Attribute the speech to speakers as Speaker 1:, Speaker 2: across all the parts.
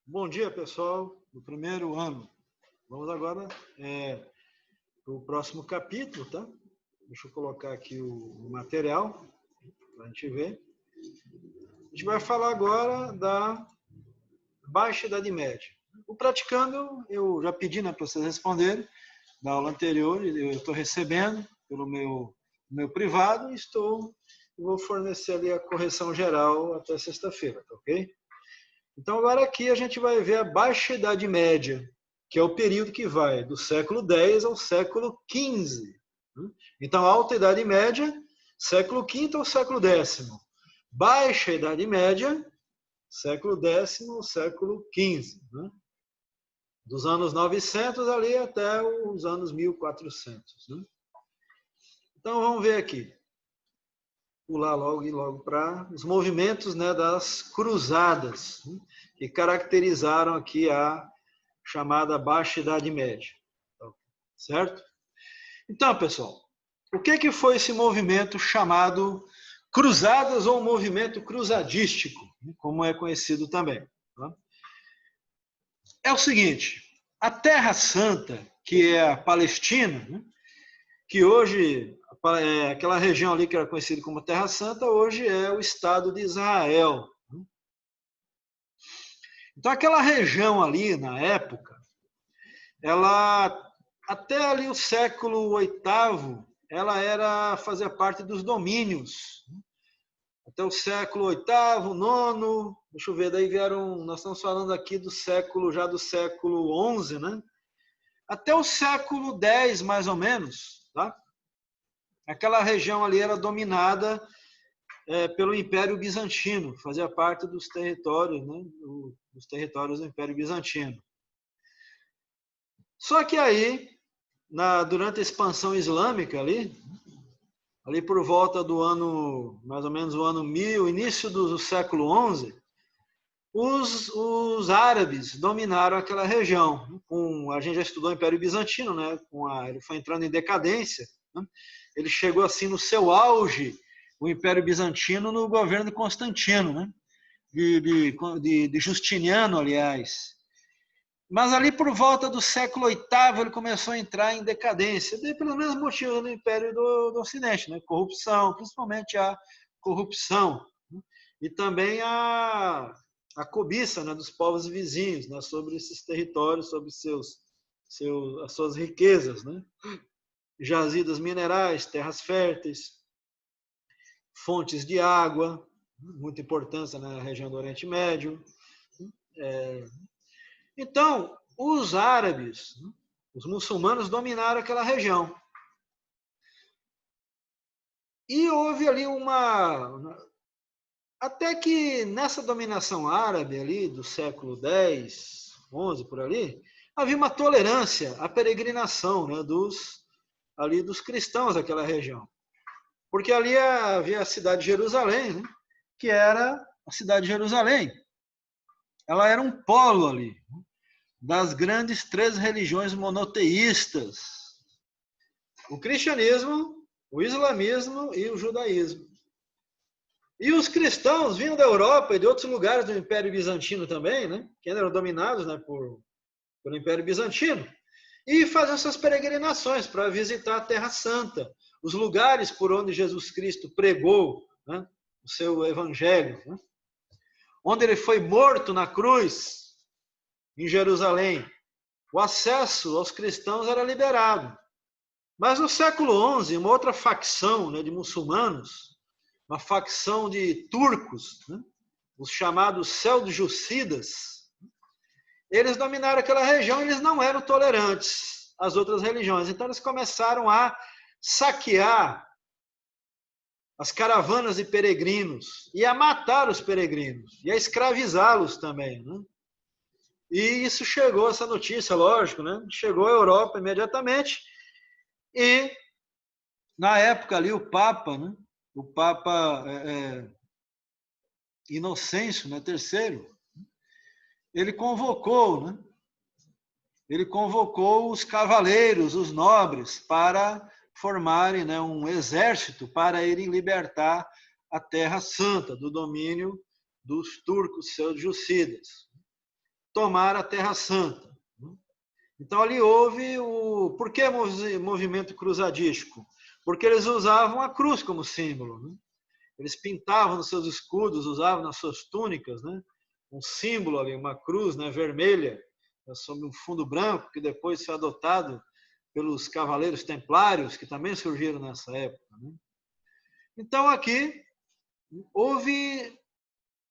Speaker 1: Bom dia, pessoal, do primeiro ano. Vamos agora para o próximo capítulo, tá? Deixa eu colocar aqui o material para a gente ver. A gente vai falar agora da Baixa Idade Média. O praticando, eu já pedi, né, para vocês responderem da aula anterior, eu estou recebendo pelo meu privado e vou fornecer ali a correção geral até sexta-feira, tá ok? Então, agora aqui a gente vai ver a Baixa Idade Média, que é o período que vai do século X ao século XV. Então, Alta Idade Média, século V ao século X. Baixa Idade Média, século X ao século XV. Dos anos 900 ali até os anos 1400. Então, vamos ver aqui. Pular logo para os movimentos, né, das cruzadas, que caracterizaram aqui a chamada Baixa Idade Média. Certo? Então, pessoal, o que foi esse movimento chamado Cruzadas ou movimento cruzadístico, como é conhecido também? É o seguinte, a Terra Santa, que é a Palestina, que hoje, aquela região ali que era conhecida como Terra Santa, hoje é o Estado de Israel. Então, aquela região ali, na época, ela, até ali o século VIII, ela fazia parte dos domínios. Até o século VIII, IX, deixa eu ver, daí vieram, nós estamos falando aqui do século XI, né? Até o século X, mais ou menos, tá? Aquela região ali era dominada pelo Império Bizantino, fazia parte dos territórios, né? Dos territórios do Império Bizantino. Só que aí, durante a expansão islâmica ali por volta do ano, mais ou menos o ano 1000, início do século XI, os árabes dominaram aquela região. A gente já estudou o Império Bizantino, né? Ele foi entrando em decadência. Né? Ele chegou assim no seu auge, o Império Bizantino, no governo de Constantino, né? de Justiniano, aliás. Mas ali por volta do século VIII ele começou a entrar em decadência, pelo mesmo motivo do Império do Ocidente, né? Corrupção, principalmente a corrupção, né? E também a cobiça, né, dos povos vizinhos, né, sobre esses territórios, sobre as suas riquezas, né? Jazidas minerais, terras férteis, fontes de água, muita importância na região do Oriente Médio. Então, os árabes, os muçulmanos dominaram aquela região. E houve ali até que nessa dominação árabe ali do século X, XI, por ali, havia uma tolerância à peregrinação, né, dos cristãos daquela região. Porque ali havia a cidade de Jerusalém, né, que era a cidade de Jerusalém. Ela era um polo ali das grandes três religiões monoteístas: o cristianismo, o islamismo e o judaísmo. E os cristãos vinham da Europa e de outros lugares do Império Bizantino também, né, que eram dominados, né, pelo Império Bizantino, e faziam suas peregrinações para visitar a Terra Santa, os lugares por onde Jesus Cristo pregou, né, o seu evangelho, né, onde ele foi morto na cruz, em Jerusalém. O acesso aos cristãos era liberado. Mas no século XI, uma outra facção, né, de muçulmanos, uma facção de turcos, né, os chamados seljúcidas, eles dominaram aquela região e eles não eram tolerantes às outras religiões. Então eles começaram a saquear as caravanas de peregrinos e a matar os peregrinos e a escravizá-los também, né? E isso chegou, essa notícia, lógico, né? Chegou à Europa imediatamente. E na época ali o Papa, né? O Papa Inocêncio, né, terceiro, ele convocou, né? Ele convocou os cavaleiros, os nobres, para formarem, né, um exército para irem libertar a Terra Santa do domínio dos turcos seljúcidas. tomar a Terra Santa. Então ali houve o... Por que movimento cruzadístico? Porque eles usavam a cruz como símbolo, né? Eles pintavam nos seus escudos, usavam nas suas túnicas, né? Um símbolo ali, uma cruz, né, vermelha, sobre um fundo branco, que depois foi adotado pelos cavaleiros templários, que também surgiram nessa época, né? Então aqui houve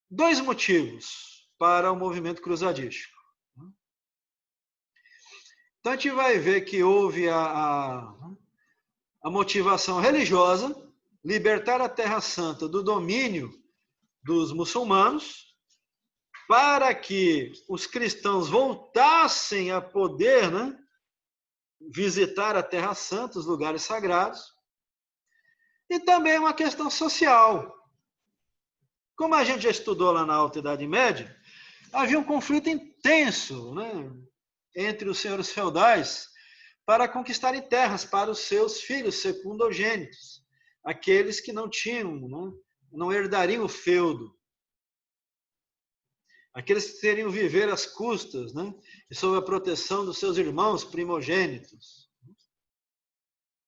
Speaker 1: dois motivos para o movimento cruzadístico. Então a gente vai ver que houve a motivação religiosa, libertar a Terra Santa do domínio dos muçulmanos, para que os cristãos voltassem a poder, né, visitar a Terra Santa, os lugares sagrados, e também uma questão social. Como a gente já estudou lá na Alta Idade Média, havia um conflito intenso, né, entre os senhores feudais para conquistarem terras para os seus filhos secundogênitos, aqueles que não tinham, né, não herdariam o feudo, aqueles que teriam viver às custas, né, e sob a proteção dos seus irmãos primogênitos.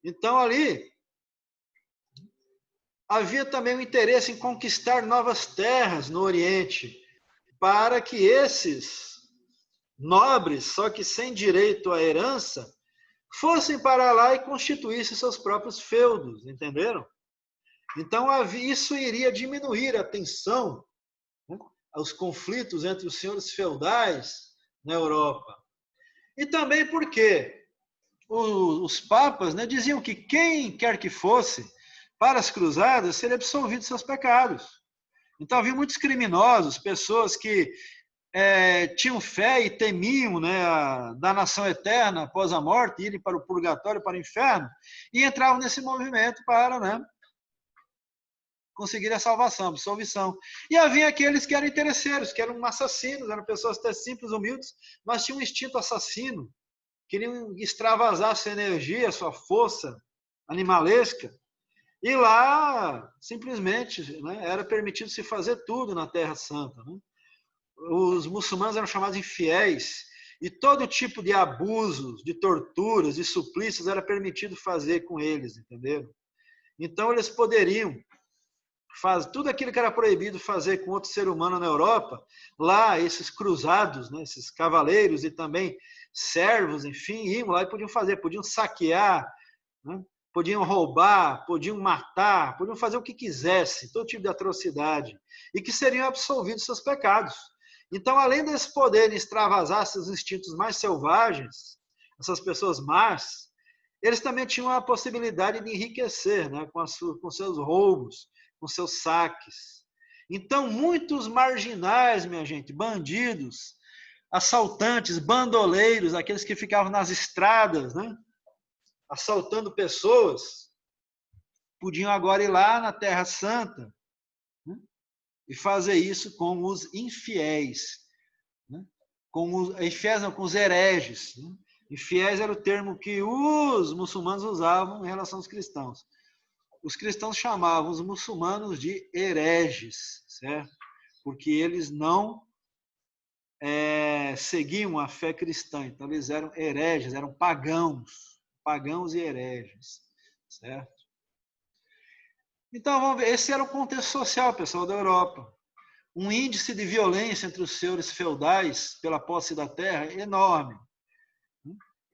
Speaker 1: Então ali havia também um interesse em conquistar novas terras no Oriente, para que esses nobres, só que sem direito à herança, fossem para lá e constituíssem seus próprios feudos, entenderam? Então isso iria diminuir a tensão, né, aos conflitos entre os senhores feudais na Europa. E também porque os papas, né, diziam que quem quer que fosse para as cruzadas seria absolvido de seus pecados. Então havia muitos criminosos, pessoas que tinham fé e temiam, né, da nação eterna após a morte, irem para o purgatório, para o inferno, e entravam nesse movimento para, né, conseguir a salvação, a absolvição. E havia aqueles que eram interesseiros, que eram assassinos, eram pessoas até simples, humildes, mas tinham um instinto assassino, queriam extravasar sua energia, sua força animalesca. E lá, simplesmente, né, era permitido se fazer tudo na Terra Santa, né? Os muçulmanos eram chamados infiéis, e todo tipo de abusos, de torturas, de suplícios era permitido fazer com eles, entenderam? Então eles poderiam fazer tudo aquilo que era proibido fazer com outro ser humano na Europa, lá esses cruzados, né, esses cavaleiros e também servos, enfim, iam lá e podiam fazer, podiam saquear, né, podiam roubar, podiam matar, podiam fazer o que quisessem, todo tipo de atrocidade, e que seriam absolvidos dos seus pecados. Então, além deles poderem extravasar seus instintos mais selvagens, essas pessoas más, eles também tinham a possibilidade de enriquecer, né, com seus roubos, com seus saques. Então, muitos marginais, minha gente, bandidos, assaltantes, bandoleiros, aqueles que ficavam nas estradas, né, assaltando pessoas, podiam agora ir lá na Terra Santa, né, e fazer isso com os infiéis, né? Infiéis não, com os hereges, né? Infiéis era o termo que os muçulmanos usavam em relação aos cristãos. Os cristãos chamavam os muçulmanos de hereges, certo? Porque eles não seguiam a fé cristã, então eles eram hereges, eram pagãos e hereges, certo? Então, vamos ver, esse era o contexto social, pessoal, da Europa. Um índice de violência entre os senhores feudais pela posse da terra enorme.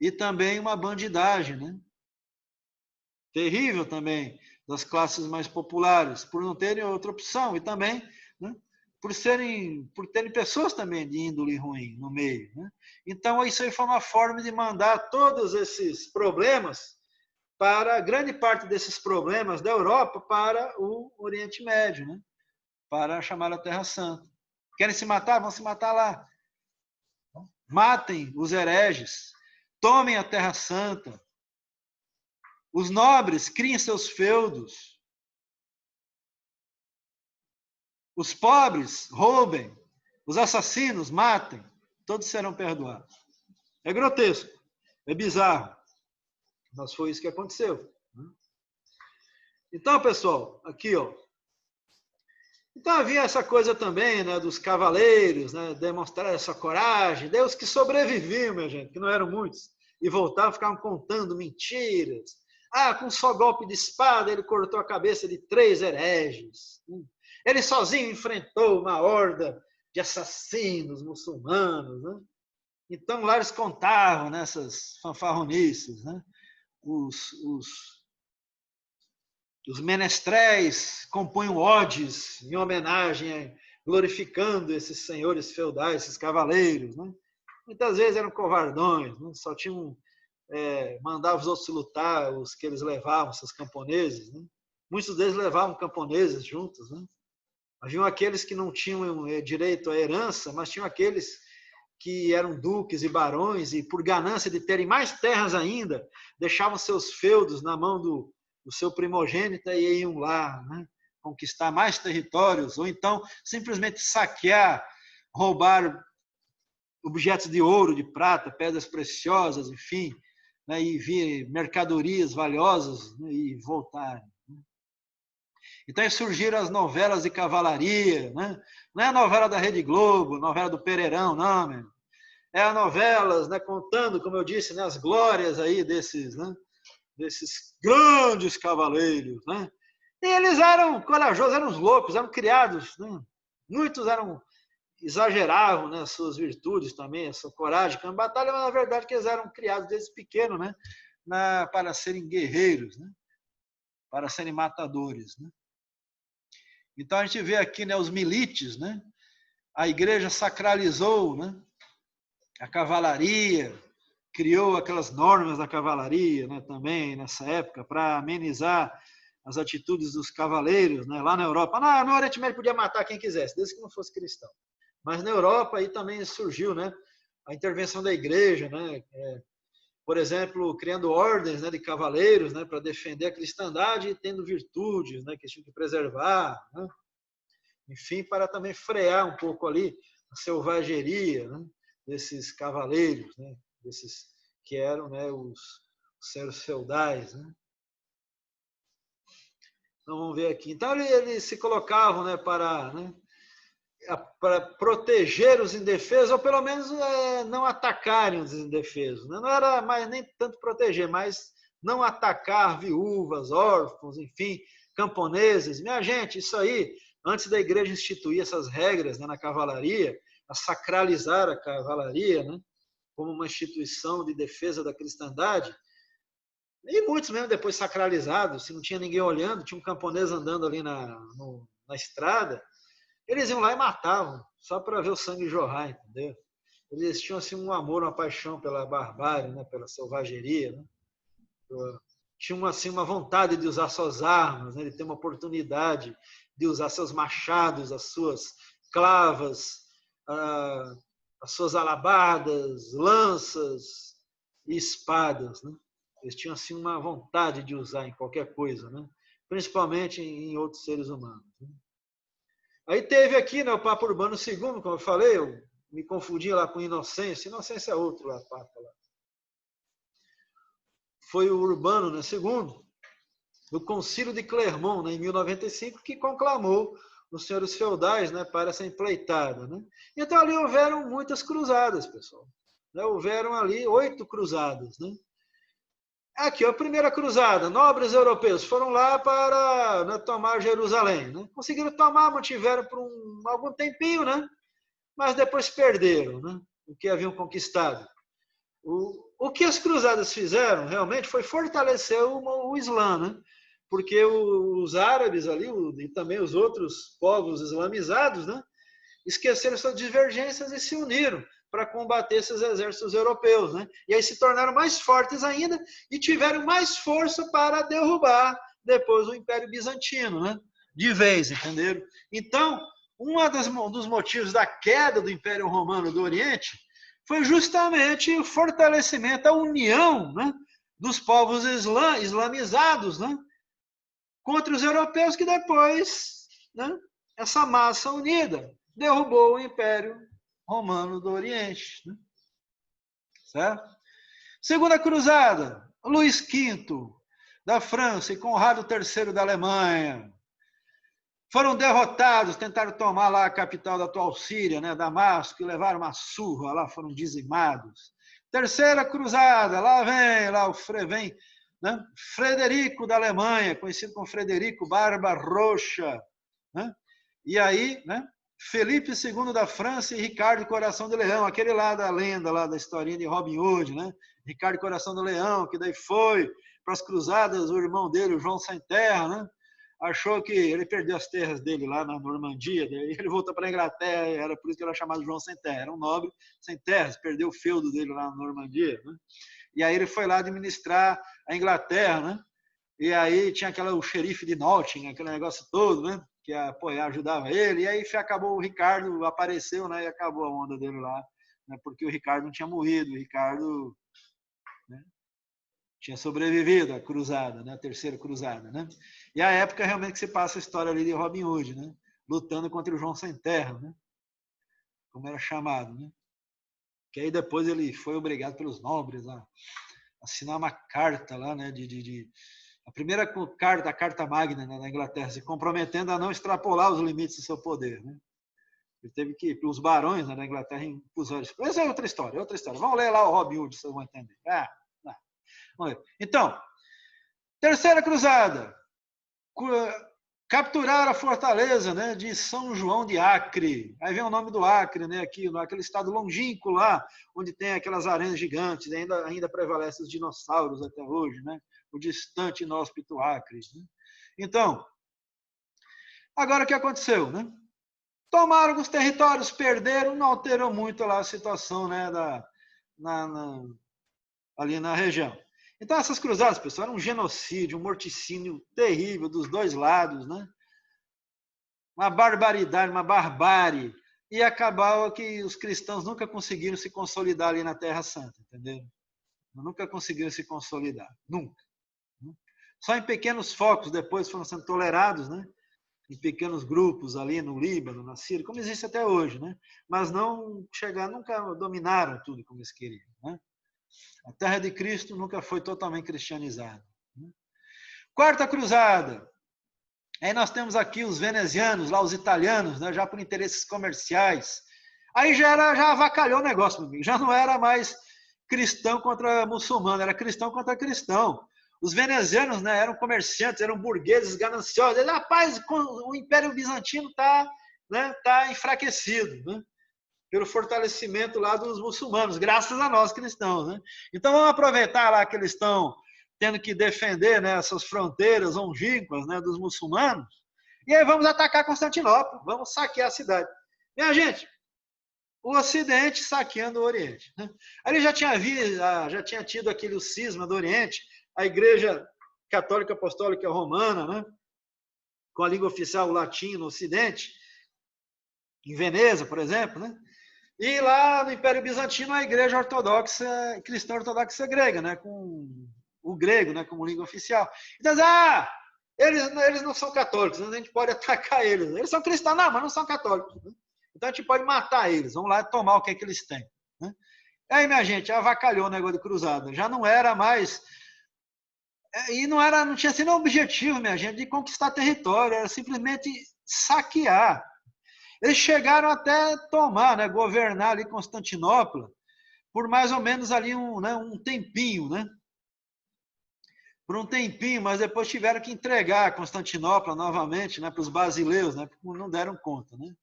Speaker 1: E também uma bandidagem, né, terrível também, das classes mais populares, por não terem outra opção. E também, né, por terem pessoas também de índole ruim no meio, né? Então, isso aí foi uma forma de mandar todos esses problemas para grande parte desses problemas da Europa para o Oriente Médio, né? Para a chamada Terra Santa. Querem se matar? Vão se matar lá. Matem os hereges, tomem a Terra Santa. Os nobres criem seus feudos. Os pobres roubem. Os assassinos matem. Todos serão perdoados. É grotesco, é bizarro, mas foi isso que aconteceu. Então, pessoal, aqui, ó. Então havia essa coisa também, né, dos cavaleiros, né, demonstrar essa coragem. Deus que sobreviviam, minha gente, que não eram muitos, e voltavam, ficavam contando mentiras. Ah, com um só golpe de espada ele cortou a cabeça de 3 hereges. Ele sozinho enfrentou uma horda de assassinos muçulmanos, né? Então lá eles contavam nessas fanfarronices, né? Os menestréis compunham odes em homenagem, glorificando esses senhores feudais, esses cavaleiros, né? Muitas vezes eram covardões, né? Só tinham mandavam os outros lutar, os que eles levavam, seus camponeses, né? Muitos deles levavam camponeses juntos, né? Haviam aqueles que não tinham direito à herança, mas tinham aqueles que eram duques e barões e, por ganância de terem mais terras ainda, deixavam seus feudos na mão do seu primogênito e iam lá, né, conquistar mais territórios, ou então simplesmente saquear, roubar objetos de ouro, de prata, pedras preciosas, enfim, né, e vir mercadorias valiosas, né, e voltar. Então aí surgiram as novelas de cavalaria, né? Não é a novela da Rede Globo, novela do Pereirão, não, meu. É a novelas, né, contando, como eu disse, né, as glórias aí desses, né, desses grandes cavaleiros, né? E eles eram corajosos, eram os loucos, eram criados, né? Muitos exageravam, né, as suas virtudes também, a sua coragem na batalha, mas na verdade que eles eram criados desde pequeno, né, para serem guerreiros, né, para serem matadores, né? Então a gente vê aqui, né, os milites, né? A igreja sacralizou, né, a cavalaria, criou aquelas normas da cavalaria, né, também nessa época para amenizar as atitudes dos cavaleiros, né, lá na Europa. No Oriente Médio podia matar quem quisesse, desde que não fosse cristão. Mas na Europa aí também surgiu, né, a intervenção da igreja, né, por exemplo, criando ordens, né, de cavaleiros, né, para defender a cristandade e tendo virtudes, né, que tinham que preservar, né? Enfim, para também frear um pouco ali a selvageria, né, desses cavaleiros, né, desses que eram, né, os senhores feudais, né? Então vamos ver aqui. Então eles se colocavam, né, para proteger os indefesos, ou pelo menos não atacarem os indefesos. Né? Não era mais nem tanto proteger, mas não atacar viúvas, órfãos, enfim, camponeses. Minha gente, isso aí, antes da igreja instituir essas regras, né, na cavalaria, a sacralizar a cavalaria, né, como uma instituição de defesa da cristandade, e muitos mesmo depois sacralizados, se não tinha ninguém olhando, tinha um camponês andando ali na estrada, eles iam lá e matavam, só para ver o sangue jorrar, entendeu? Eles tinham assim um amor, uma paixão pela barbárie, né, pela selvageria, né? Tinham assim uma vontade de usar suas armas, né, de ter uma oportunidade de usar seus machados, as suas clavas, as suas alabardas, lanças e espadas, né? Eles tinham assim uma vontade de usar em qualquer coisa, né? Principalmente em outros seres humanos. Né? Aí teve aqui, né, o Papa Urbano II, como eu falei, eu me confundi lá com Inocêncio. Inocêncio é outro lá, Papa lá. Foi o Urbano, né, II, do Concílio de Clermont, né, em 1095, que conclamou os senhores feudais, né, para essa empleitada. Né? Então ali houveram muitas cruzadas, pessoal. Né? Houveram ali 8 cruzadas. Né? Aqui, a primeira cruzada, nobres europeus foram lá para, né, tomar Jerusalém. Né? Conseguiram tomar, mantiveram por algum tempinho, né? Mas depois perderam, né, o que haviam conquistado. O que as cruzadas fizeram realmente foi fortalecer o Islã, né? Porque os árabes ali e também os outros povos islamizados, né, esqueceram suas divergências e se uniram para combater esses exércitos europeus, né? E aí se tornaram mais fortes ainda e tiveram mais força para derrubar depois o Império Bizantino, né? De vez, entenderam? Então, um dos motivos da queda do Império Romano do Oriente foi justamente o fortalecimento, a união, né, dos povos islamizados, né, contra os europeus, que depois, né, essa massa unida derrubou o Império Romano do Oriente. Né? Certo? Segunda Cruzada, Luís V da França e Conrado III da Alemanha. foram derrotados, tentaram tomar lá a capital da atual Síria, né, Damasco, e levaram uma surra lá, foram dizimados. Terceira cruzada, lá vem, né, Frederico da Alemanha, conhecido como Frederico Barba-Roxa, né? E aí, né, Felipe II da França e Ricardo Coração de Leão, aquele lá da lenda, lá da historinha de Robin Hood, né? Ricardo Coração de Leão, que daí foi para as cruzadas, o irmão dele, o João Sem Terra, né? Achou que ele perdeu as terras dele lá na Normandia, daí ele voltou para a Inglaterra, era por isso que ele era chamado João Sem Terra, era um nobre sem terras, perdeu o feudo dele lá na Normandia, né? E aí ele foi lá administrar a Inglaterra, né? E aí tinha o xerife de Nottingham, aquele negócio todo, né? Que ajudava ele, e aí acabou, o Ricardo apareceu, né? E acabou a onda dele lá, né? Porque o Ricardo não tinha morrido, o Ricardo, né, tinha sobrevivido à cruzada, né? A terceira cruzada, né? E a época realmente que se passa a história ali de Robin Hood, né? Lutando contra o João Sem Terra, né? Como era chamado, né? Que aí depois ele foi obrigado pelos nobres a assinar uma carta lá, né? A primeira carta, a Carta Magna, né, na Inglaterra, se comprometendo a não extrapolar os limites do seu poder, né? Ele teve que ir, os barões, né, na Inglaterra impuseram isso. Essa é outra história, é outra história. Vamos ler lá o Robin Hood, vocês vão entender. Vamos ler. Então, terceira cruzada. Capturaram a fortaleza, né, de São João de Acre. Aí vem o nome do Acre, né, aqui, naquele estado longínquo lá, onde tem aquelas arenas gigantes, ainda prevalecem os dinossauros até hoje, né? O distante e inóspito Acre. Né? Então, agora o que aconteceu? Né? Tomaram alguns territórios, perderam, não alterou muito lá a situação, né, ali na região. Então, essas cruzadas, pessoal, era um genocídio, um morticínio terrível dos dois lados, né? Uma barbaridade, uma barbárie. E acabava que os cristãos nunca conseguiram se consolidar ali na Terra Santa, entendeu? Nunca conseguiram se consolidar, nunca. Só em pequenos focos depois foram sendo tolerados, né? Em pequenos grupos ali no Líbano, na Síria, como existe até hoje, né? Mas não nunca dominaram tudo como eles queriam, né? A terra de Cristo nunca foi totalmente cristianizada. Né? Quarta cruzada. Aí nós temos aqui os venezianos, lá os italianos, né? Já por interesses comerciais. Aí já avacalhou o negócio, meu amigo. Já não era mais cristão contra muçulmano, era cristão contra cristão. Os venezianos, né, eram comerciantes, eram burgueses gananciosos. Eles, rapaz, o Império Bizantino está, né, tá enfraquecido, né, pelo fortalecimento lá dos muçulmanos, graças a nós cristãos. Né? Então vamos aproveitar lá que eles estão tendo que defender, né, essas fronteiras longínquas, né, dos muçulmanos, e aí vamos atacar Constantinopla, vamos saquear a cidade. Minha gente, o Ocidente saqueando o Oriente. Né? Ali já tinha tido aquele cisma do Oriente, a Igreja Católica Apostólica Romana, né? Com a língua oficial latim no Ocidente, em Veneza, por exemplo, né? E lá no Império Bizantino, a Igreja Ortodoxa, Cristã Ortodoxa Grega, né? Com o grego, né? Como língua oficial. Então, eles não são católicos, a gente pode atacar eles. Eles são cristãos, não, mas não são católicos. Né? Então a gente pode matar eles, vamos lá tomar o que é que eles têm. Né? Aí, minha gente, avacalhou o negócio de cruzada. Já não era mais. E não tinha sido um objetivo, minha gente, de conquistar território, era simplesmente saquear. Eles chegaram até tomar, né, governar ali Constantinopla por mais ou menos ali um tempinho, né? Por um tempinho, mas depois tiveram que entregar Constantinopla novamente, né, para os basileus, né, porque não deram conta, né?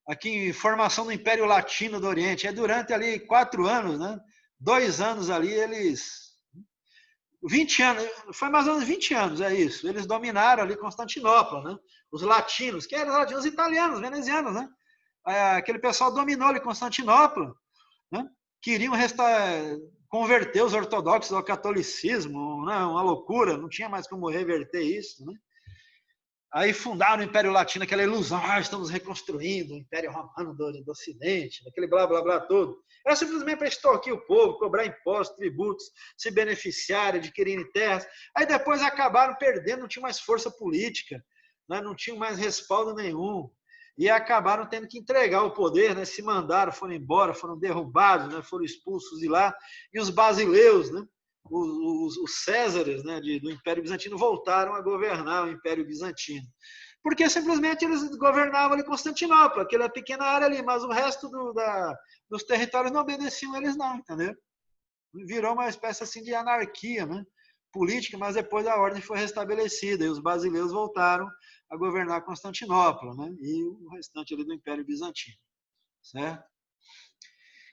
Speaker 1: Aqui, formação do Império Latino do Oriente, durante ali 4 anos, né? 2 anos ali, eles 20 anos, foi mais ou menos 20 anos, é isso. Eles dominaram ali Constantinopla, né? Os latinos, que eram os latinos italianos, venezianos, né? Aquele pessoal dominou ali Constantinopla, né? Queriam converter os ortodoxos ao catolicismo, né? Uma loucura, não tinha mais como reverter isso, né? Aí fundaram o Império Latino, aquela ilusão, estamos reconstruindo o Império Romano do Ocidente, aquele blá, blá, blá todo. Era simplesmente para extorquir o povo, cobrar impostos, tributos, se beneficiar, adquirir terras. Aí depois acabaram perdendo, não tinha mais força política, né? Não tinham mais respaldo nenhum. E acabaram tendo que entregar o poder, né? Se mandaram, foram embora, foram derrubados, né? Foram expulsos de lá. E os basileus, né? Os Césares, né, do Império Bizantino voltaram a governar o Império Bizantino. porque simplesmente eles governavam ali Constantinopla, aquela pequena área ali, mas o resto dos territórios não obedeciam eles não, entendeu? Virou uma espécie assim de anarquia, né, política, mas depois a ordem foi restabelecida e os basileus voltaram a governar Constantinopla, né, e o restante ali do Império Bizantino, certo?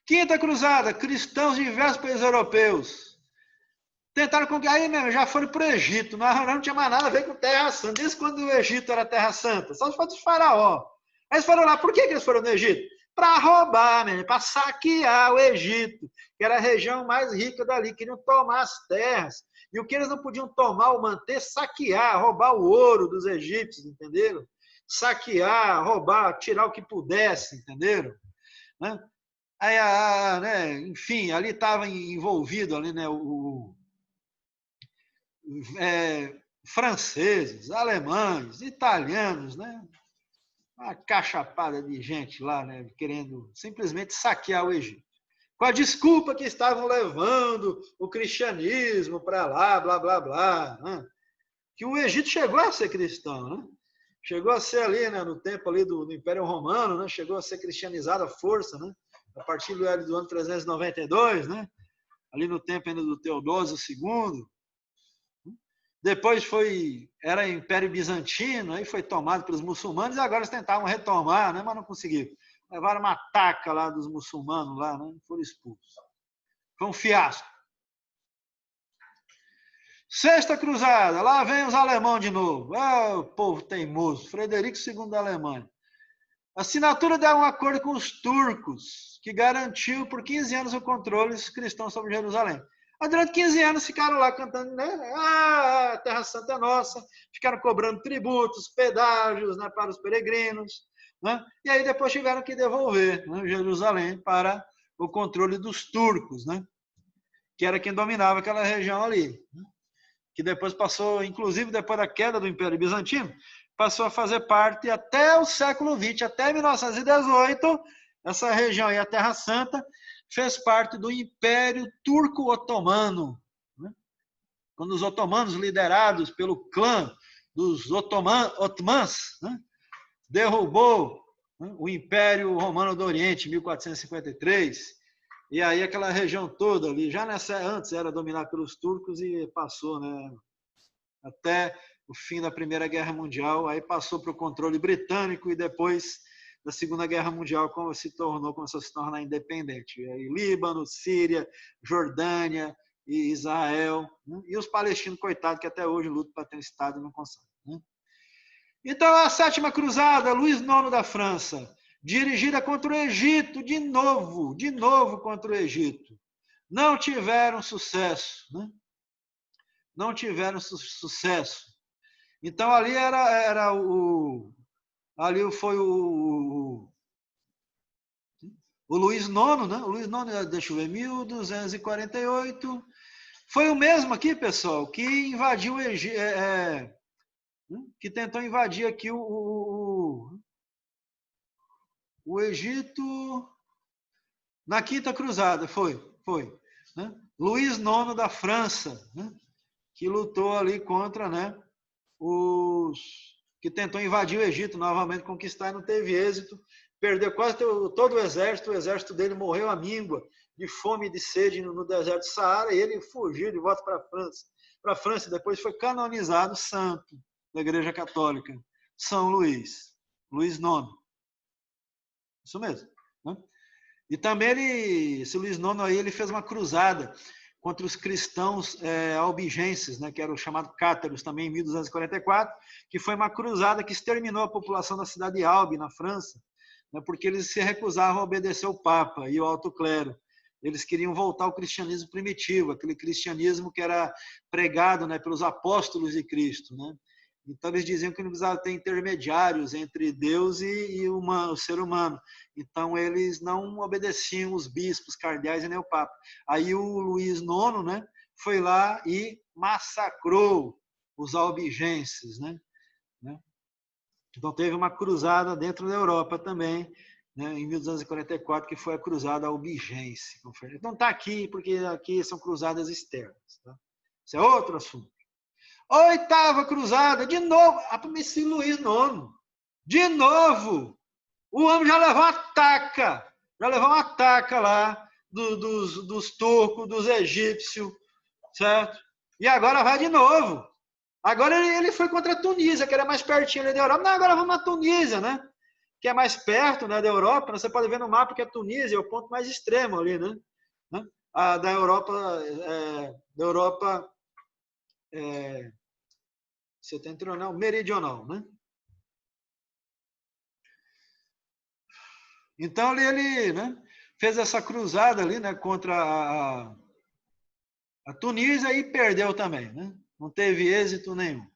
Speaker 1: Quinta Cruzada, cristãos de diversos países europeus tentaram conquistar, aí mesmo, já foram para o Egito, não tinha mais nada a ver com Terra Santa. Desde quando o Egito era Terra Santa? Só se for dos faraó. Aí eles foram lá, por que eles foram no Egito? Para roubar, para saquear o Egito, que era a região mais rica dali, queriam tomar as terras. E o que eles não podiam tomar ou manter, saquear, roubar o ouro dos egípcios, entenderam? Saquear, roubar, tirar o que pudesse, entenderam? Né? Aí, né, enfim, ali estava envolvido ali, né, franceses, alemães, italianos, né? Uma cachapada de gente lá, né? Querendo simplesmente saquear o Egito. Com a desculpa que estavam levando o cristianismo para lá, blá, blá, blá. Né? Que o Egito chegou a ser cristão, né? Chegou a ser ali, né, no tempo ali do Império Romano, né? Chegou a ser cristianizado à força, né? A partir do ano 392, né? Ali no tempo ainda do Teodósio II. Depois era Império Bizantino, aí foi tomado pelos muçulmanos e agora eles tentavam retomar, né, mas não conseguiram. Levaram uma ataca lá dos muçulmanos, lá, né, foram expulsos. Foi um fiasco. Sexta Cruzada, lá vem os alemães de novo. Ah, o povo teimoso, Frederico II da Alemanha. Assinatura de um acordo com os turcos, que garantiu por 15 anos o controle dos cristãos sobre Jerusalém. Mas durante 15 anos ficaram lá cantando, né? Ah, a Terra Santa é nossa. Ficaram cobrando tributos, pedágios, né, para os peregrinos. Né? E aí depois tiveram que devolver, né, Jerusalém para o controle dos turcos, né? Que era quem dominava aquela região ali. Né? Que depois passou, inclusive depois da queda do Império Bizantino, passou a fazer parte até o século XX, até 1918, essa região aí, a Terra Santa, fez parte do Império Turco-Otomano. Né? Quando os otomanos, liderados pelo clã dos otomãs, né, derrubou, né, o Império Romano do Oriente, em 1453, e aí aquela região toda ali, já antes era dominada pelos turcos e passou, né, até o fim da Primeira Guerra Mundial, aí passou para o controle britânico e depois da Segunda Guerra Mundial começou a se tornar independente. E aí, Líbano, Síria, Jordânia e Israel, né? E os palestinos, coitados, que até hoje lutam para ter um Estado e não conseguem. Né? Então, a Sétima Cruzada, Luís IX da França, dirigida contra o Egito, de novo contra o Egito. Não tiveram sucesso, né? Não tiveram sucesso. Então, ali ali foi o Luís IX, né? O Luís IX, deixa eu ver, 1248. Foi o mesmo aqui, pessoal, que invadiu o Egito, que tentou invadir aqui o Egito na Quinta Cruzada, foi. Né? Luís IX da França, né? Que lutou ali contra, né, que tentou invadir o Egito novamente, conquistar e não teve êxito, perdeu quase todo o exército dele morreu à míngua, de fome e de sede no deserto do Saara, e ele fugiu de volta para a França, e depois foi canonizado santo da Igreja Católica, São Luís IX. Isso mesmo. Né? E também esse Luís IX aí, ele fez uma cruzada contra os cristãos albigenses, né, que eram chamados cátaros, também em 1244, que foi uma cruzada que exterminou a população da cidade de Albi, na França, né, porque eles se recusavam a obedecer o Papa e o alto clero. Eles queriam voltar ao cristianismo primitivo, aquele cristianismo que era pregado, né, pelos apóstolos de Cristo. Né? Então, eles diziam que não precisava ter intermediários entre Deus e o ser humano. Então, eles não obedeciam os bispos, cardeais e nem o Papa. Aí, o Luís IX, né, foi lá e massacrou os albigenses. Né? Então, teve uma cruzada dentro da Europa também, né, em 1244, que foi a cruzada albigense. Então, está aqui, porque aqui são cruzadas externas. Tá? Isso é outro assunto. 8ª cruzada, de novo, Messias Luís IX, de novo, o homem já levou uma taca lá dos turcos, dos egípcios, certo? E agora vai de novo. Agora ele foi contra a Tunísia, que era mais pertinho ali da Europa. Não, agora vamos na Tunísia, né? Que é mais perto, né, da Europa. Você pode ver no mapa que a Tunísia é o ponto mais extremo ali, né? Da Europa setentrional, meridional, né? Então ele né, fez essa cruzada ali, né, contra a Tunísia e perdeu também, né? Não teve êxito nenhum.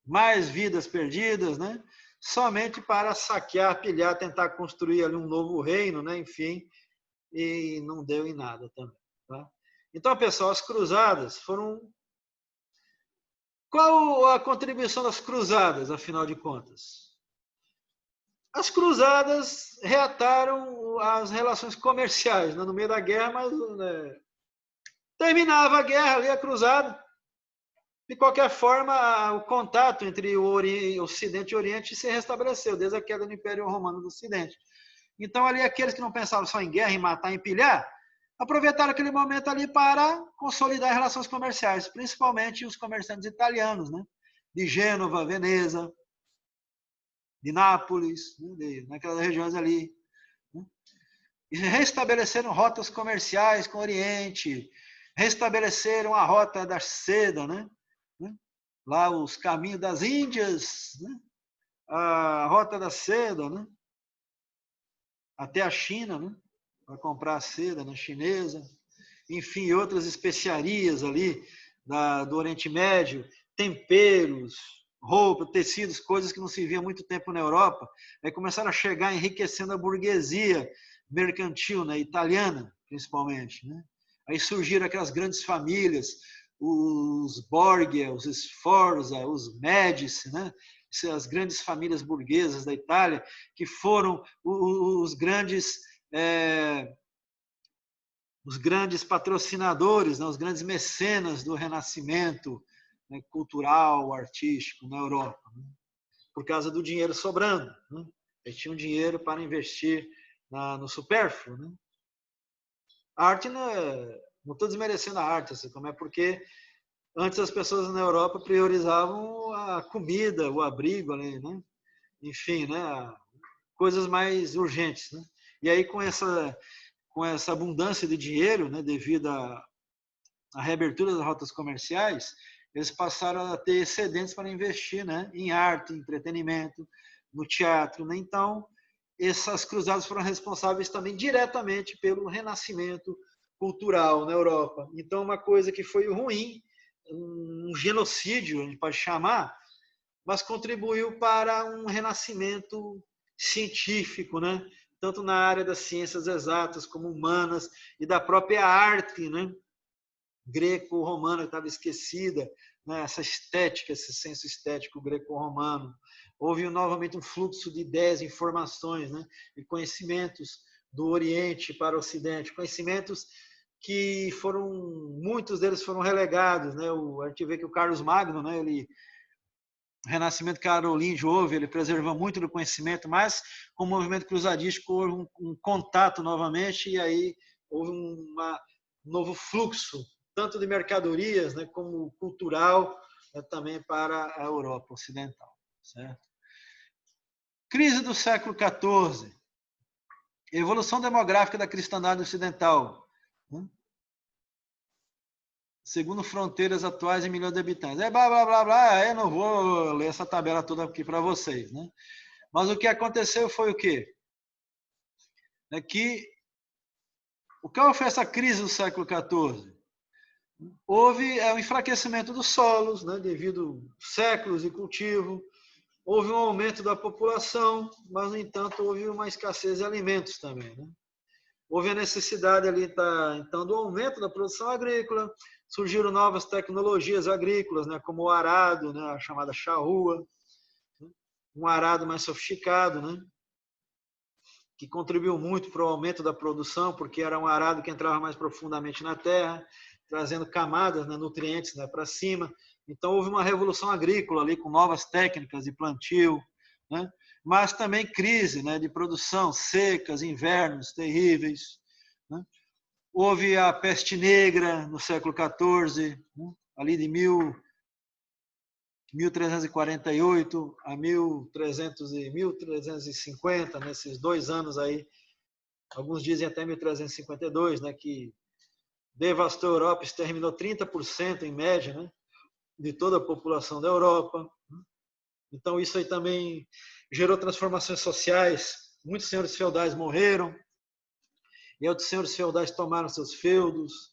Speaker 1: Mais vidas perdidas, né? Somente para saquear, pilhar, tentar construir ali um novo reino, né? Enfim, e não deu em nada também. Tá? Então, pessoal, as cruzadas foram... Qual a contribuição das cruzadas, afinal de contas? As cruzadas reataram as relações comerciais, né? No meio da guerra, mas né? Terminava a guerra ali, a cruzada. De qualquer forma, o contato entre o Ocidente e o Oriente se restabeleceu, desde a queda do Império Romano do Ocidente. Então, ali, aqueles que não pensavam só em guerra, em matar, em pilhar, aproveitaram aquele momento ali para consolidar relações comerciais, principalmente os comerciantes italianos, né? De Gênova, Veneza, de Nápoles, né? Naquelas regiões ali. Né? E restabeleceram rotas comerciais com o Oriente, restabeleceram a rota da seda, né? Lá os caminhos das Índias, né? A rota da seda, né? Até a China, né? Para comprar a seda na chinesa, enfim, outras especiarias ali do Oriente Médio, temperos, roupa, tecidos, coisas que não se via há muito tempo na Europa, aí começaram a chegar enriquecendo a burguesia mercantil, né? Italiana, principalmente, né? Aí surgiram aquelas grandes famílias, os Borgia, os Sforza, os Médici, né? As grandes famílias burguesas da Itália, que foram os grandes patrocinadores, né? Os grandes mecenas do renascimento, né? Cultural, artístico na Europa, né? Por causa do dinheiro sobrando. Né? Eles tinham dinheiro para investir no supérfluo. Né? A arte, não estou desmerecendo a arte, assim, como é porque antes as pessoas na Europa priorizavam a comida, o abrigo, né? Enfim, né? Coisas mais urgentes. Né? E aí, com essa abundância de dinheiro, né? Devido à reabertura das rotas comerciais, eles passaram a ter excedentes para investir, né? Em arte, em entretenimento, no teatro. Né? Então, essas cruzadas foram responsáveis também diretamente pelo renascimento cultural na Europa. Então, uma coisa que foi ruim, um genocídio, a gente pode chamar, mas contribuiu para um renascimento científico, né? Tanto na área das ciências exatas como humanas e da própria arte, né? Greco-romana que estava esquecida, né? Essa estética, esse senso estético greco-romano. Houve novamente um fluxo de ideias, informações, né? E conhecimentos do Oriente para o Ocidente, conhecimentos que muitos deles foram relegados, né? A gente vê que o Carlos Magno, né? O renascimento carolíngio houve, ele preservou muito do conhecimento, mas com o movimento cruzadístico houve um contato novamente e aí houve um novo fluxo, tanto de mercadorias, né, como cultural, né, também para a Europa ocidental. Certo? Crise do século XIV, evolução demográfica da cristandade ocidental, né? Segundo fronteiras atuais em milhões de habitantes. Blá, blá, blá, blá. Eu não vou ler essa tabela toda aqui para vocês. Né? Mas o que aconteceu foi o quê? Qual foi essa crise do século XIV? Houve um enfraquecimento dos solos, né, devido a séculos de cultivo. Houve um aumento da população, mas, no entanto, houve uma escassez de alimentos também. Né? Houve a necessidade ali, então, do aumento da produção agrícola, surgiram novas tecnologias agrícolas, né, como o arado, né, a chamada charrua, um arado mais sofisticado, né, que contribuiu muito para o aumento da produção, porque era um arado que entrava mais profundamente na terra, trazendo camadas, né, nutrientes, né, para cima, Então, houve uma revolução agrícola ali, com novas técnicas de plantio, né? Mas também crise, né, de produção, secas, invernos terríveis, né? Houve a peste negra no século XIV, né? Ali de 1348 a 1350, nesses 2 anos aí, alguns dizem até 1352, né, que devastou a Europa, exterminou 30% em média, né, de toda a população da Europa. Então isso aí também gerou transformações sociais. Muitos senhores feudais morreram, e outros senhores feudais tomaram seus feudos,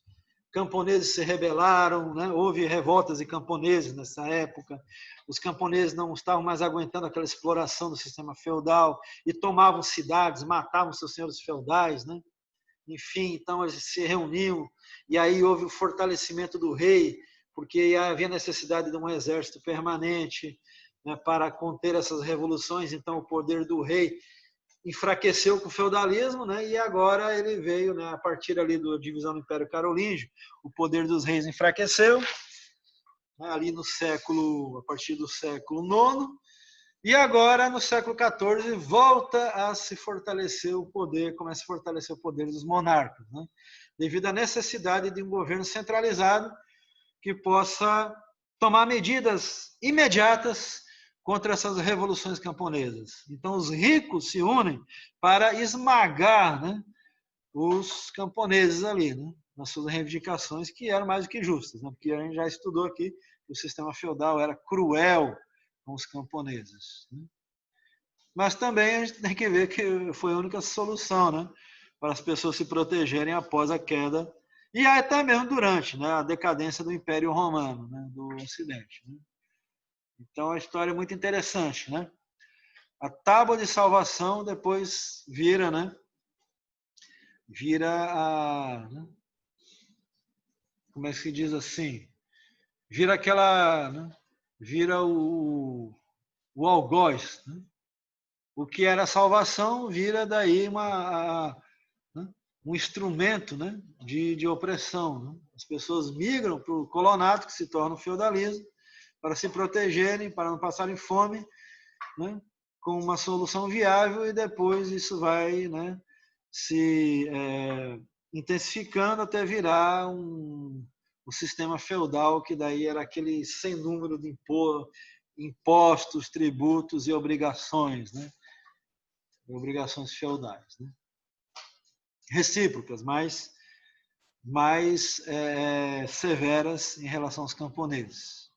Speaker 1: camponeses se rebelaram, né? Houve revoltas de camponeses nessa época. Os camponeses não estavam mais aguentando aquela exploração do sistema feudal e tomavam cidades, matavam seus senhores feudais, né? Enfim, então eles se reuniam e aí houve o fortalecimento do rei, porque havia necessidade de um exército permanente, né, para conter essas revoluções. Então o poder do rei enfraqueceu com o feudalismo, né? E agora ele veio, né, a partir ali da divisão do Império Carolíngio, o poder dos reis enfraqueceu, né, ali no século, a partir do século IX, e agora no século XIV volta a se fortalecer o poder, começa a fortalecer o poder dos monarcas, né? Devido à necessidade de um governo centralizado que possa tomar medidas imediatas contra essas revoluções camponesas. Então, os ricos se unem para esmagar, né, os camponeses ali, né, nas suas reivindicações, que eram mais do que justas, né, porque a gente já estudou aqui que o sistema feudal era cruel com os camponeses, né. Mas também a gente tem que ver que foi a única solução, né, para as pessoas se protegerem após a queda e até mesmo durante, né, a decadência do Império Romano, né, do Ocidente, né. Então, a história é muito interessante, né? A tábua de salvação depois vira, né? Vira a... Né? Como é que se diz assim? Vira aquela... Né? Vira o algoz, né? O que era salvação vira daí né? Um instrumento, né? de opressão, né? As pessoas migram para o colonado, que se torna o feudalismo, para se protegerem, para não passarem fome, né, com uma solução viável, e depois isso vai, né, se intensificando até virar um sistema feudal, que daí era aquele sem número de impostos, tributos e obrigações, né, obrigações feudais, né, recíprocas, mais severas em relação aos camponeses.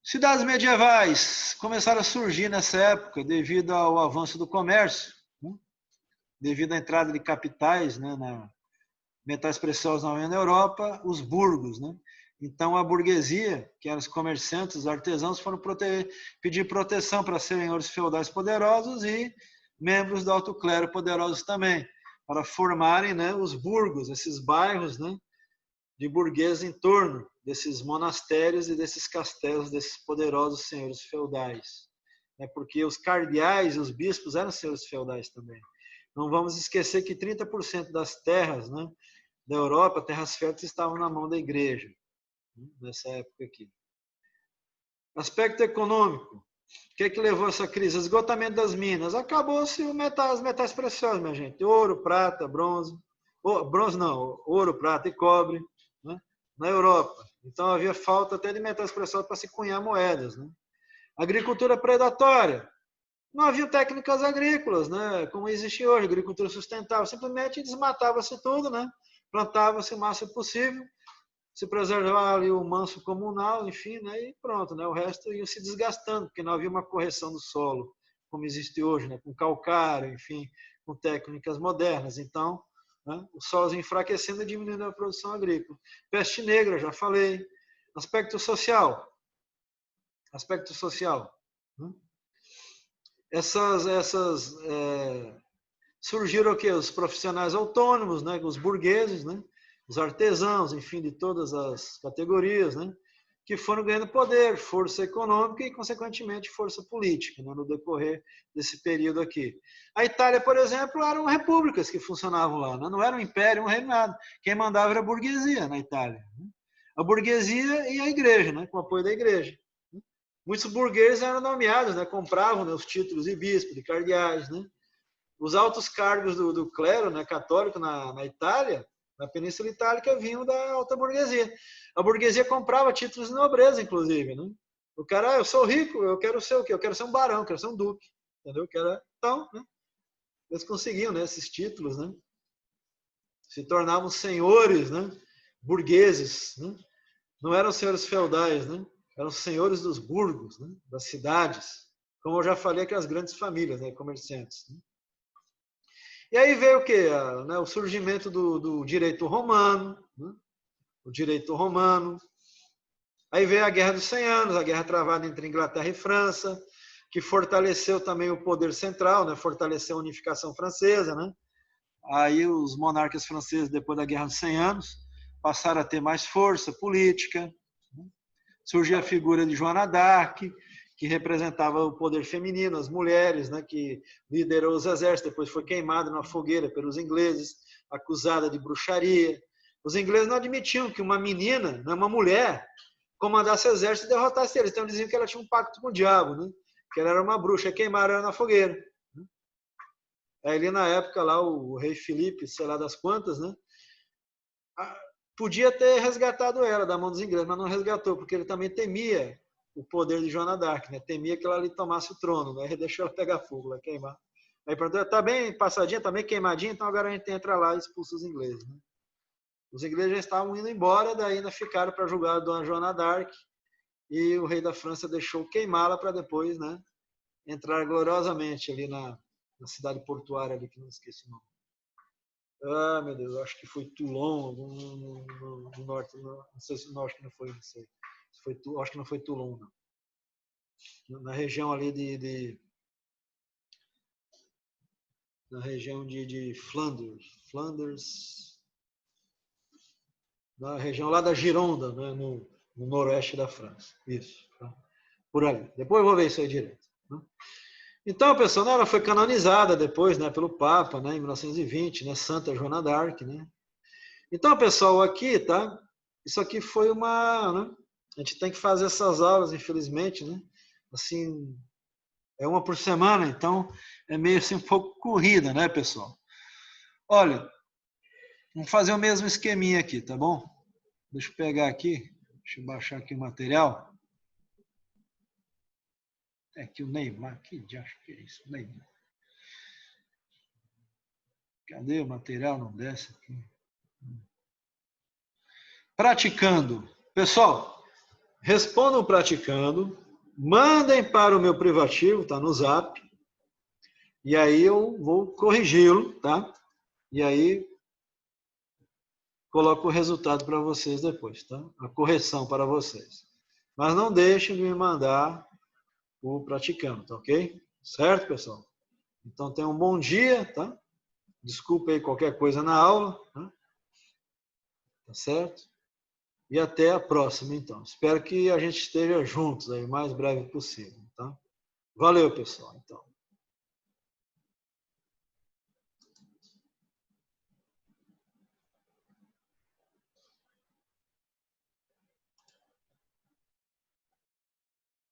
Speaker 1: Cidades medievais começaram a surgir nessa época devido ao avanço do comércio, né? Devido à entrada de capitais, né, metais preciosos na Europa, os burgos, né? Então a burguesia, que eram os comerciantes, os artesãos, foram pedir proteção para senhores feudais poderosos e membros do alto clero poderosos também, para formarem, né, os burgos, esses bairros, né, de burgueses em torno desses monastérios e desses castelos, desses poderosos senhores feudais. Porque os cardeais e os bispos eram senhores feudais também. Não vamos esquecer que 30% das terras, né, da Europa, terras férteis, estavam na mão da igreja, né, nessa época aqui. Aspecto econômico. O que é que levou a essa crise? Esgotamento das minas. Acabou-se os metais preciosos, minha gente. Ouro, prata, bronze. Bronze não, ouro, prata e cobre, né, na Europa. Então havia falta até de metais preciosos para se cunhar moedas, né? Agricultura predatória. Não havia técnicas agrícolas, né, como existe hoje, agricultura sustentável. Simplesmente desmatava-se tudo, né? Plantava-se o máximo possível, se preservava ali o manso comunal, enfim, né, e pronto, né, o resto ia se desgastando, porque não havia uma correção do solo, como existe hoje, né, com calcário, enfim, com técnicas modernas. Então, né, o solo enfraquecendo e diminuindo a produção agrícola. Peste negra, já falei. Aspecto social. Né? Surgiram o quê? Os profissionais autônomos, né, os burgueses, né, os artesãos, enfim, de todas as categorias, né, que foram ganhando poder, força econômica e, consequentemente, força política, né, no decorrer desse período aqui. A Itália, por exemplo, eram repúblicas que funcionavam lá, né, não era um império, um reino, nada. Quem mandava era a burguesia na Itália, né. a burguesia e a igreja, né? Com o apoio da igreja. Muitos burgueses eram nomeados, né? Compravam, né, os títulos de bispo, de cardeais, né? Os altos cargos do clero, né, católico na Itália, na Península Itálica, vinham da alta burguesia. A burguesia comprava títulos de nobreza, inclusive, né? O cara, eu sou rico, eu quero ser o quê? Eu quero ser um barão, eu quero ser um duque, entendeu? Então, né? Eles conseguiam, né, esses títulos, né? Se tornavam senhores, né? Burgueses, né? Não eram senhores feudais, né? Eram senhores dos burgos, né? Das cidades, como eu já falei, que as grandes famílias, né? Comerciantes. Né? E aí veio o quê? Né? O surgimento do direito romano, né? O direito romano. Aí veio a Guerra dos 100 Anos, a guerra travada entre Inglaterra e França, que fortaleceu também o poder central, né? Fortaleceu a unificação francesa, né? Aí os monarcas franceses, depois da Guerra dos 100 Anos, passaram a ter mais força política. Surgiu a figura de Joana d'Arc, que representava o poder feminino, as mulheres, né, que liderou os exércitos, depois foi queimada na fogueira pelos ingleses, acusada de bruxaria. Os ingleses não admitiam que uma menina, uma mulher, comandasse o exército e derrotasse eles. Então diziam que ela tinha um pacto com o diabo, né? Que ela era uma bruxa, queimaram ela na fogueira. Aí ali na época lá o rei Filipe, sei lá das quantas, né? Podia ter resgatado ela da mão dos ingleses, mas não resgatou, porque ele também temia o poder de Joana d'Arc, né? Temia que ela ali tomasse o trono, né? Ele deixou ela pegar fogo, ela queimar. Aí perguntou, tá bem passadinha, tá bem queimadinha, então agora a gente entra lá e expulsa os ingleses, né? Os ingleses já estavam indo embora, daí ainda ficaram para julgar a dona Joana d'Arc, e o rei da França deixou queimá-la para depois, né, entrar gloriosamente ali na cidade portuária, ali, que não esqueci o nome. Ah, meu Deus, acho que foi Toulon, no norte, não sei se acho que não foi, não sei. Acho que não foi Toulon, não. Na região ali na região de Flanders, na região lá da Gironda, né, no noroeste da França. Isso, tá? Por ali. Depois eu vou ver isso aí direito. Né? Então, pessoal, ela foi canonizada depois, né, pelo Papa, né, em 1920, né, Santa Joana d'Arc, né? Então, pessoal, aqui, tá? Isso aqui foi uma, né? A gente tem que fazer essas aulas, infelizmente, né? Assim, é uma por semana, então é meio assim um pouco corrida, né, pessoal? Olha, vamos fazer o mesmo esqueminha aqui, tá bom? Deixa eu pegar aqui, deixa eu baixar aqui o material. É aqui o Neymar, que diacho que é isso, Neymar. Cadê o material? Não desce aqui. Praticando. Pessoal, respondam praticando, mandem para o meu privativo, tá no Zap, e aí eu vou corrigi-lo, tá? E aí coloco o resultado para vocês depois, tá? A correção para vocês. Mas não deixem de me mandar o praticando, tá ok? Certo, pessoal? Então tenham um bom dia, tá? Desculpa aí qualquer coisa na aula, tá? Tá certo? E até a próxima, então. Espero que a gente esteja juntos aí o mais breve possível, tá? Valeu, pessoal, então.